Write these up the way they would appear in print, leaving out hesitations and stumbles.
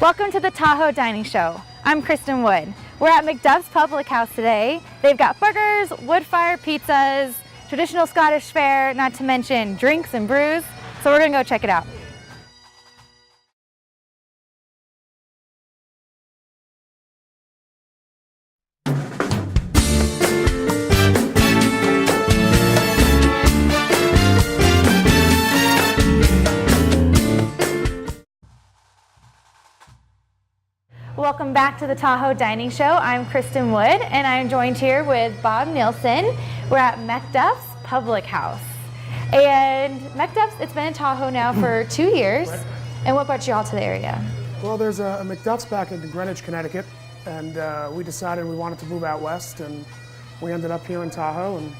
Welcome to the Tahoe Dining Show. I'm Kristen Wood. We're at MacDuff's Public House today. They've got burgers, wood-fired pizzas, traditional Scottish fare, not to mention drinks and brews. So we're gonna go check it out. Welcome back to the Tahoe Dining Show. I'm Kristen Wood, and I'm joined here with Bob Nielsen. We're at MacDuff's Public House. And MacDuff's, it's been in Tahoe now for 2 years. Right. And what brought you all to the area? Well, there's a MacDuff's back in Greenwich, Connecticut, and we decided we wanted to move out west, and we ended up here in Tahoe, and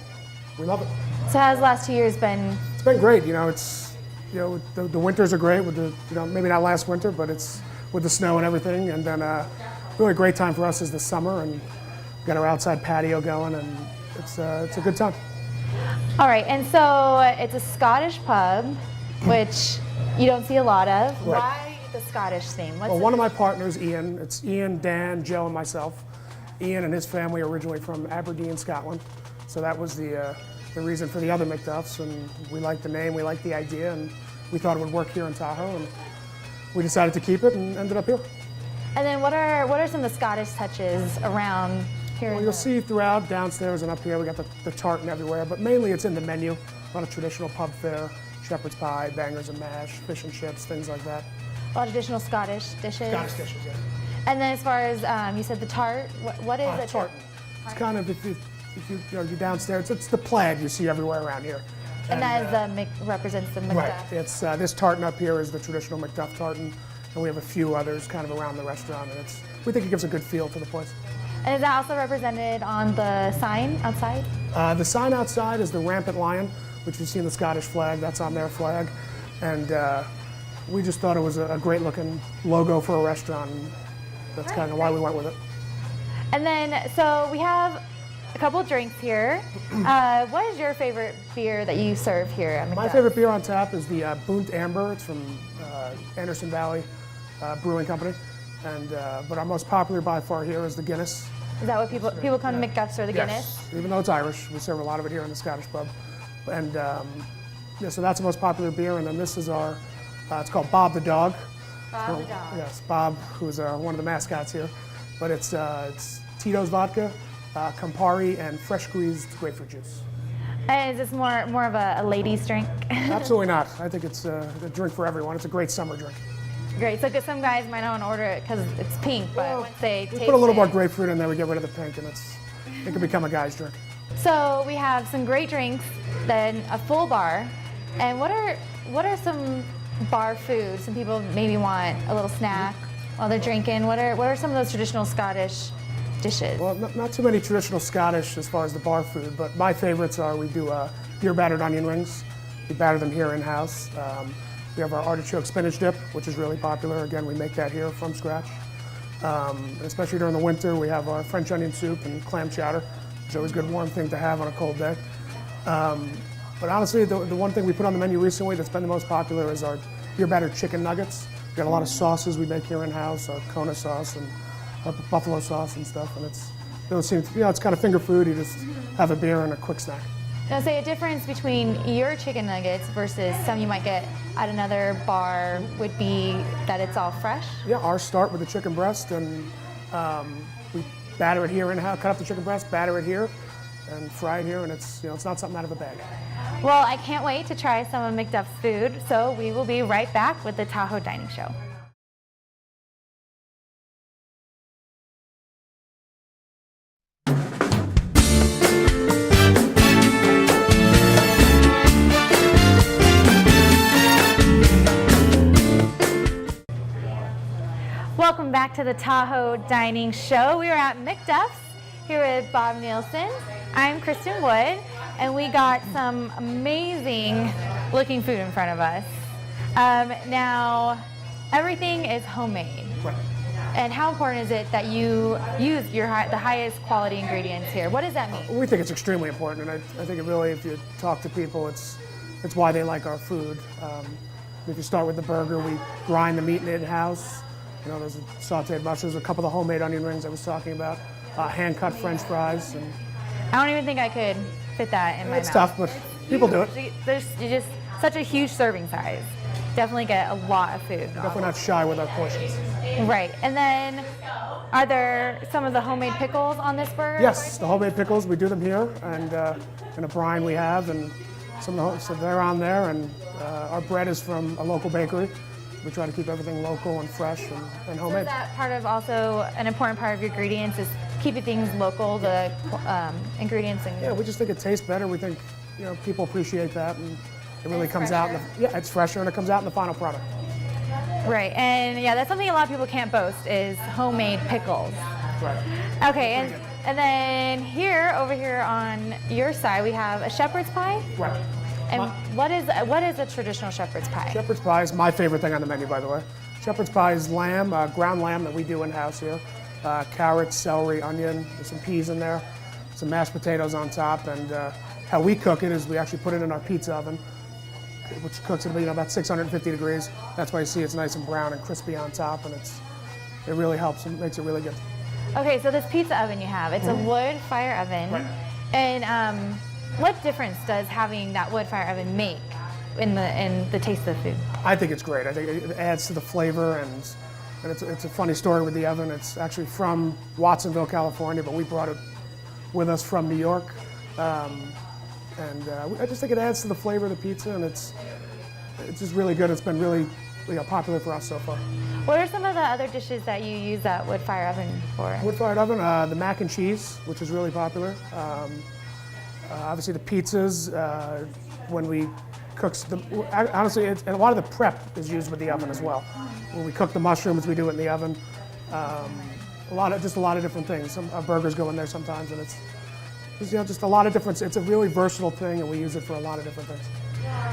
we love it. So how's the last 2 years been? It's been great. The winters are great with maybe not last winter, but it's with the snow and everything, and then really a great time for us is the summer, and we've got our outside patio going, and it's a good time. All right, and so it's a Scottish pub, which you don't see a lot of. Right. Why the Scottish theme? Well, one of my partners, Ian, it's Ian, Dan, Joe, and myself. Ian and his family are originally from Aberdeen, Scotland, so that was the reason for the other MacDuff's, and we liked the name, we liked the idea, and we thought it would work here in Tahoe, and we decided to keep it and ended up here. And then what are some of the Scottish touches around here? Well, you'll see throughout, downstairs and up here, we got the tartan everywhere, but mainly it's in the menu. A lot of traditional pub fare, shepherd's pie, bangers and mash, fish and chips, things like that. A lot of traditional Scottish dishes? Scottish dishes, yeah. And then as far as, you said the tart, what is a tartan? It's kind of, if you're downstairs, it's the plaid you see everywhere around here. And that is represents the MacDuff. Right. It's this tartan up here is the traditional MacDuff tartan, and we have a few others kind of around the restaurant, and we think it gives a good feel to the place. And is that also represented on the sign outside? The sign outside is the rampant lion, which you see in the Scottish flag. That's on their flag, and we just thought it was a great looking logo for a restaurant, and that's kind of why we went with it. And then, so we have a couple of drinks here. What is your favorite beer that you serve here at MacDuff's? My favorite beer on tap is the Bunt Amber. It's from Anderson Valley Brewing Company, and but our most popular by far here is the Guinness. Is that what people come to MacDuff's for the Guinness? Yes, even though it's Irish, we serve a lot of it here in the Scottish pub, and so that's the most popular beer. And then this is our, it's called Bob the Dog. Bob the Dog. Yes, Bob, who's one of the mascots here, but it's Tito's vodka, Campari, and fresh squeezed grapefruit juice. And is this more of a ladies' drink? Absolutely not. I think it's a drink for everyone. It's a great summer drink. Great. So some guys might not want to order it because it's pink, but once they taste put a little more grapefruit in there, we get rid of the pink, and it can become a guy's drink. So we have some great drinks, then a full bar, and what are some bar foods? Some people maybe want a little snack while they're drinking. What are some of those traditional Scottish dishes? Well, not too many traditional Scottish as far as the bar food, but my favorites are we do beer battered onion rings. We batter them here in-house. We have our artichoke spinach dip, which is really popular. Again, we make that here from scratch. Especially during the winter, we have our French onion soup and clam chowder, which is always a good warm thing to have on a cold day. But honestly, the one thing we put on the menu recently that's been the most popular is our beer battered chicken nuggets. We've got a lot of sauces we make here in-house, our Kona sauce and buffalo sauce and stuff, and it's kind of finger food. You just have a beer and a quick snack. Now, say a difference between your chicken nuggets versus some you might get at another bar would be that it's all fresh? Yeah, ours start with the chicken breast, and we batter it here in-house, cut up the chicken breast, batter it here, and fry it here, and it's not something out of a bag. Well, I can't wait to try some of MacDuff's food, so we will be right back with the Tahoe Dining Show. Welcome back to the Tahoe Dining Show. We are at MacDuff's here with Bob Nielsen. I'm Kristen Wood, and we got some amazing looking food in front of us. Now, everything is homemade. Right. And how important is it that you use the highest quality ingredients here? What does that mean? We think it's extremely important, and I think it really, if you talk to people, it's why they like our food. If you start with the burger, we grind the meat in-house. You know, there's sauteed mushrooms, a couple of the homemade onion rings I was talking about, hand-cut French fries. And I don't even think I could fit that in my mouth. it's tough, but people do it. There's just such a huge serving size. Definitely get a lot of food. Definitely not shy with our portions. Right, and then are there some of the homemade pickles on this burger? Yes, the homemade pickles, we do them here, and in a brine we have, and so they're on there, and our bread is from a local bakery. We try to keep everything local and fresh and homemade. So is that part of also an important part of your ingredients is keeping things local, the ingredients? And Yeah, we just think it tastes better. We think, you know, people appreciate that, and it really comes out. Yeah, it's fresher, and it comes out in the final product. Right, and yeah, that's something a lot of people can't boast is homemade pickles. Right. Okay, and then over here on your side, we have a shepherd's pie. Right. And what is a traditional shepherd's pie? Shepherd's pie is my favorite thing on the menu, by the way. Shepherd's pie is lamb, ground lamb that we do in-house here. Carrots, celery, onion, there's some peas in there, some mashed potatoes on top, and how we cook it is we actually put it in our pizza oven, which cooks at about 650 degrees. That's why you see it's nice and brown and crispy on top, and it really helps and makes it really good. Okay, so this pizza oven you have, it's a wood fire oven. Right. And what difference does having that wood fire oven make in the taste of the food? I think it's great. I think it adds to the flavor, and it's a funny story with the oven. It's actually from Watsonville, California, but we brought it with us from New York. I just think it adds to the flavor of the pizza, and it's just really good. It's been really popular for us so far. What are some of the other dishes that you use that wood fire oven for? Wood-fired oven, the mac and cheese, which is really popular. Obviously the pizzas, when we cook them, honestly, and a lot of the prep is used with the oven as well. When we cook the mushrooms, we do it in the oven. A lot of different things. Some burgers go in there sometimes, and it's just a lot of different. It's a really versatile thing, and we use it for a lot of different things.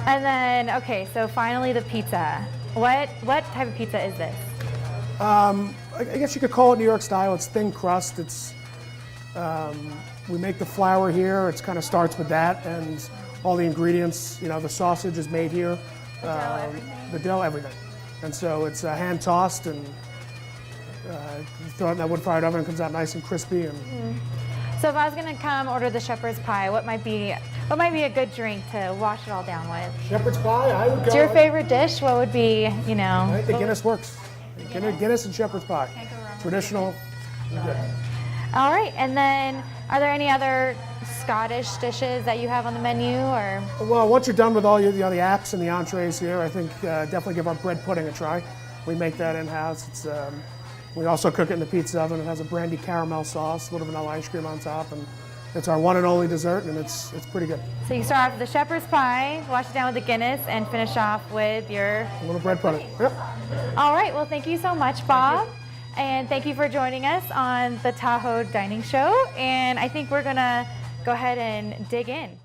And then, okay, so finally the pizza. What type of pizza is this? I guess you could call it New York style. It's thin crust. We make the flour here. It kind of starts with that, and all the ingredients. You know, the sausage is made here. The dough, everything. And so it's hand tossed, and you throw it in that wood-fired oven. It comes out nice and crispy. And So if I was going to come order the shepherd's pie, what might be a good drink to wash it all down with? Shepherd's pie, I would go. What's your favorite dish? What would be, you know? I think the Guinness works. Guinness and shepherd's pie. Traditional. Good. All right, and then are there any other Scottish dishes that you have on the menu, or? Well, once you're done with all the apps and the entrees here, I think definitely give our bread pudding a try. We make that in-house. It's we also cook it in the pizza oven. It has a brandy caramel sauce, a little vanilla ice cream on top, and it's our one and only dessert, and it's pretty good. So you start off with the shepherd's pie, wash it down with the Guinness, and finish off with your A little bread pudding. Yep. All right, well, thank you so much, Bob. And thank you for joining us on the Tahoe Dining Show. And I think we're going to go ahead and dig in.